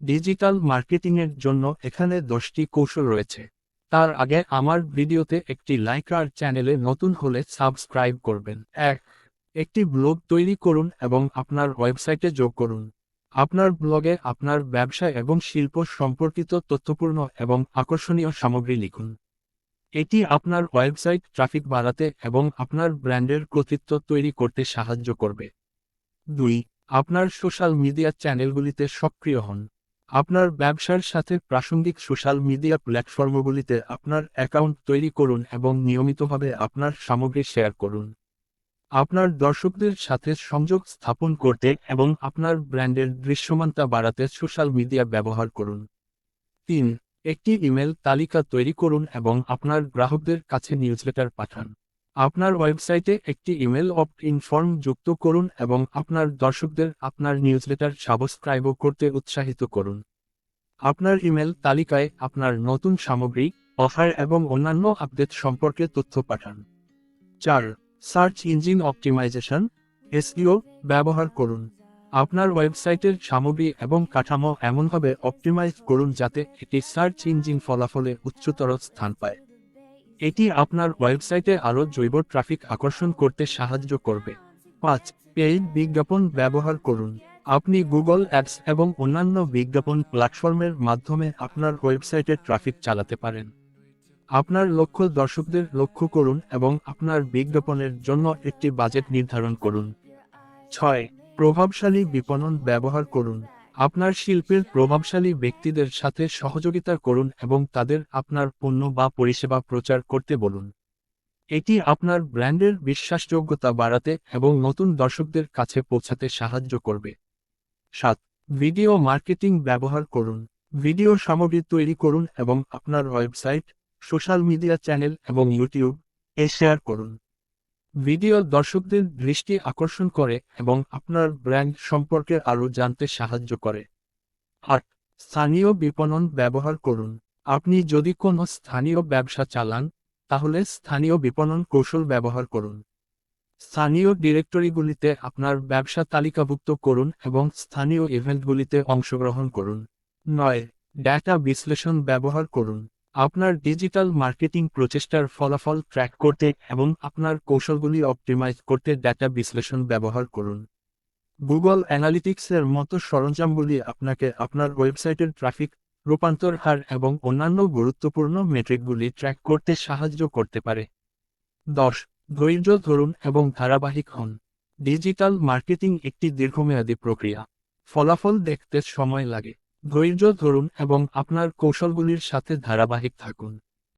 Digital মার্কেটিংয়ের জন্য এখানে 10টি কৌশল রয়েছে। তার আগে আমার ভিডিওতে একটি লাইক আর চ্যানেলে নতুন হলে সাবস্ক্রাইব করবেন। একটি ব্লগ তৈরি করুন এবং আপনার ওয়েবসাইটে যোগ করুন। আপনার ব্লগে আপনার ব্যবসা এবং শিল্প সম্পর্কিত তথ্যপূর্ণ এবং আকর্ষণীয় সামগ্রী লিখুন। এটি আপনার ওয়েবসাইট ট্রাফিক বাড়াতে এবং আপনার ব্র্যান্ডের কর্তৃত্ব তৈরি করতে সাহায্য করবে। 2. আপনার সোশ্যাল মিডিয়া চ্যানেলগুলিতে সক্রিয় হন। আপনার ব্যবসার সাথে প্রাসঙ্গিক সোশ্যাল মিডিয়া প্ল্যাটফর্মগুলিতে আপনার অ্যাকাউন্ট তৈরি করুন এবং নিয়মিতভাবে আপনার সামগ্রী শেয়ার করুন। আপনার দর্শকদের সাথে সংযোগ স্থাপন করতে এবং আপনার ব্র্যান্ডের দৃশ্যমানতা বাড়াতে সোশ্যাল মিডিয়া ব্যবহার করুন। 3. একটি ইমেল তালিকা তৈরি করুন এবং আপনার গ্রাহকদের কাছে নিউজলেটার পাঠান। আপনার ওয়েবসাইটে একটি ইমেল অপ্ট ইন ফর্ম যুক্ত করুন এবং আপনার দর্শকদের আপনার নিউজলেটার সাবস্ক্রাইব করতে উৎসাহিত করুন। আপনার ইমেল তালিকায় আপনার নতুন সামগ্রী, অফার এবং অন্যান্য আপডেট সম্পর্কে তথ্য পাঠান। 4. সার্চ ইঞ্জিন অপটিমাইজেশন এসইও ব্যবহার করুন। আপনার ওয়েবসাইটের সামগ্রী এবং কাঠামো এমনভাবে অপটিমাইজ করুন যাতে এটি সার্চ ইঞ্জিন ফলাফলে উচ্চতর স্থান পায়। এটি আপনার ওয়েবসাইটে আরও জৈব ট্রাফিক আকর্ষণ করতে সাহায্য করবে। 5. পেইড বিজ্ঞাপন ব্যবহার করুন। আপনি গুগল অ্যাডস এবং অন্যান্য বিজ্ঞাপন প্ল্যাটফর্মের মাধ্যমে আপনার ওয়েবসাইটে ট্রাফিক চালাতে পারেন। আপনার লক্ষ্য দর্শকদের লক্ষ্য করুন এবং আপনার বিজ্ঞাপনের জন্য একটি বাজেট নির্ধারণ করুন। 6. প্রভাবশালী বিপণন ব্যবহার করুন। আপনার শিল্পের প্রভাবশালী ব্যক্তিদের সাথে সহযোগিতা করুন এবং তাদের আপনার পণ্য বা পরিষেবা প্রচার করতে বলুন। এটি আপনার ব্র্যান্ডের বিশ্বাসযোগ্যতা বাড়াতে এবং নতুন দর্শকদের কাছে পৌঁছাতে সাহায্য করবে। 7. ভিডিও মার্কেটিং ব্যবহার করুন। ভিডিও সামগ্রী তৈরি করুন এবং আপনার ওয়েবসাইট, সোশ্যাল মিডিয়া চ্যানেল এবং ইউটিউব শেয়ার করুন। ভিডিও দর্শকদের দৃষ্টি আকর্ষণ করে এবং আপনার ব্র্যান্ড সম্পর্কে আরও জানতে সাহায্য করে। 8. স্থানীয় বিপণন ব্যবহার করুন। আপনি যদি কোনো স্থানীয় ব্যবসা চালান, তাহলে স্থানীয় বিপণন কৌশল ব্যবহার করুন। স্থানীয় ডিরেক্টরিগুলিতে আপনার ব্যবসা তালিকাভুক্ত করুন এবং স্থানীয় ইভেন্টগুলিতে অংশগ্রহণ করুন। 9. ডেটা বিশ্লেষণ ব্যবহার করুন। আপনার ডিজিটাল মার্কেটিং প্রচেষ্টার ফলাফল ট্র্যাক করতে এবং আপনার কৌশলগুলি অপটিমাইজ করতে ডেটা বিশ্লেষণ ব্যবহার করুন। গুগল অ্যানালিটিক্সের মতো সরঞ্জামগুলি আপনাকে আপনার ওয়েবসাইটের ট্রাফিক, রূপান্তর হার এবং অন্যান্য গুরুত্বপূর্ণ মেট্রিকগুলি ট্র্যাক করতে সাহায্য করতে পারে। 10. ধৈর্য ধরুন এবং ধারাবাহিক হন। ডিজিটাল মার্কেটিং একটি দীর্ঘমেয়াদী প্রক্রিয়া। ফলাফল দেখতে সময় লাগে। ধৈর্য ধরুন এবং আপনার কৌশলগুলির সাথে ধারাবাহিক থাকুন।